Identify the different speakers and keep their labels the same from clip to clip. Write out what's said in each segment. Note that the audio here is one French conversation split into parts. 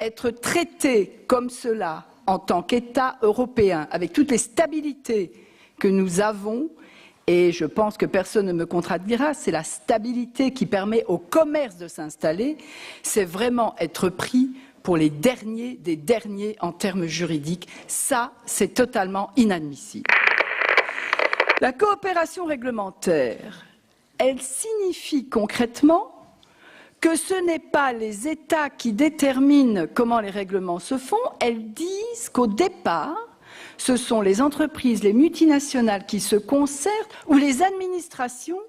Speaker 1: être traité comme cela en tant qu'État européen, avec toutes les stabilités que nous avons, et je pense que personne ne me contredira, c'est la stabilité qui permet au commerce de s'installer, c'est vraiment être pris pour les derniers des derniers en termes juridiques. Ça, c'est totalement inadmissible. La coopération réglementaire, elle signifie concrètement que ce n'est pas les États qui déterminent comment les règlements se font, elles disent qu'au départ, ce sont les entreprises, les multinationales qui se concertent ou les administrations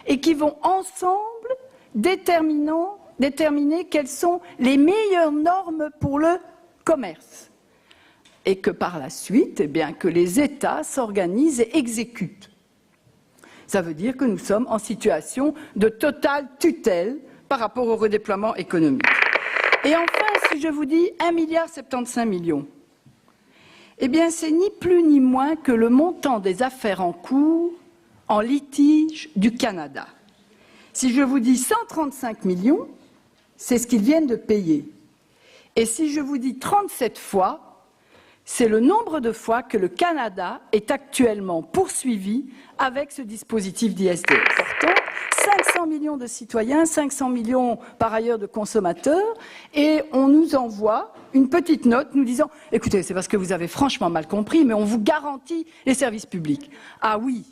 Speaker 1: et qui vont ensemble déterminer quelles sont les meilleures normes pour le commerce. Et que par la suite, eh bien, que les États s'organisent et exécutent. Ça veut dire que nous sommes en situation de totale tutelle par rapport au redéploiement économique. Et enfin, si je vous dis 1,75 milliard, eh bien, c'est ni plus ni moins que le montant des affaires en cours en litige du Canada. Si je vous dis 135 millions, c'est ce qu'ils viennent de payer. Et si je vous dis 37 fois, c'est le nombre de fois que le Canada est actuellement poursuivi avec ce dispositif d'ISDS. Pourtant, 500 millions de citoyens, 500 millions par ailleurs de consommateurs, et on nous envoie une petite note nous disant « Écoutez, c'est parce que vous avez franchement mal compris, mais on vous garantit les services publics. » Ah oui,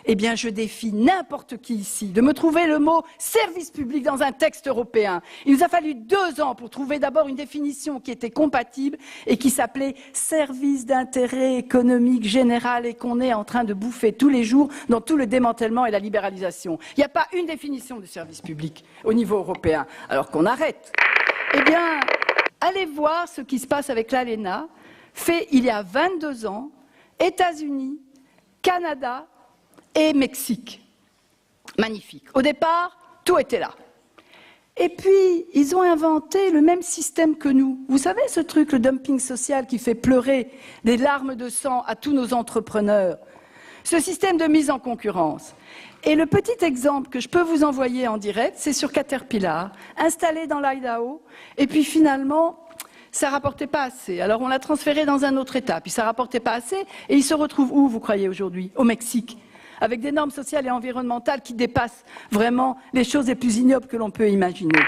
Speaker 1: eh bien je défie n'importe qui ici de me trouver le mot « service public » dans un texte européen. Il nous a fallu 2 ans pour trouver d'abord une définition qui était compatible et qui s'appelait « service d'intérêt économique général » et qu'on est en train de bouffer tous les jours dans tout le démantèlement et la libéralisation. Il n'y a pas une définition de service public au niveau européen, alors qu'on arrête. Eh bien, allez voir ce qui se passe avec l'ALENA, fait il y a 22 ans, États-Unis, Canada et Mexique. Magnifique. Au départ, tout était là. Et puis, ils ont inventé le même système que nous. Vous savez ce truc, le dumping social qui fait pleurer des larmes de sang à tous nos entrepreneurs. Ce système de mise en concurrence. Et le petit exemple que je peux vous envoyer en direct, c'est sur Caterpillar, installé dans l'Idaho, et puis finalement, ça ne rapportait pas assez. Alors on l'a transféré dans un autre État, puis ça ne rapportait pas assez, et il se retrouve où, vous croyez, aujourd'hui? Au Mexique, avec des normes sociales et environnementales qui dépassent vraiment les choses les plus ignobles que l'on peut imaginer.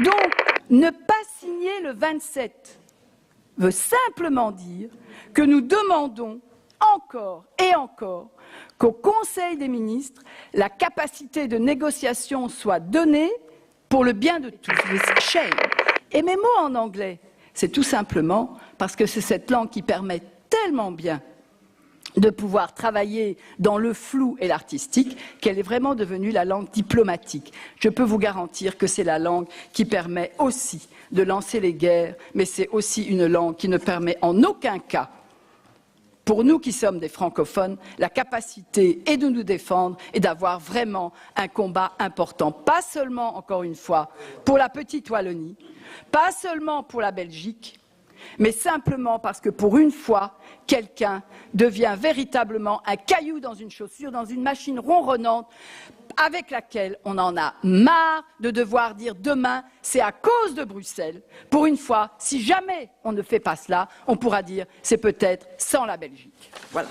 Speaker 1: Donc, ne pas signer le 27 veut simplement dire que nous demandons encore et encore qu'au Conseil des ministres, la capacité de négociation soit donnée pour le bien de tous. Shame. Et mes mots en anglais, c'est tout simplement parce que c'est cette langue qui permet tellement bien de pouvoir travailler dans le flou et l'artistique, qu'elle est vraiment devenue la langue diplomatique. Je peux vous garantir que c'est la langue qui permet aussi de lancer les guerres, mais c'est aussi une langue qui ne permet en aucun cas, pour nous qui sommes des francophones, la capacité est de nous défendre et d'avoir vraiment un combat important. Pas seulement, encore une fois, pour la petite Wallonie, pas seulement pour la Belgique, mais simplement parce que pour une fois, quelqu'un devient véritablement un caillou dans une chaussure, dans une machine ronronnante, avec laquelle on en a marre de devoir dire demain, c'est à cause de Bruxelles. Pour une fois, si jamais on ne fait pas cela, on pourra dire c'est peut-être sans la Belgique. Voilà.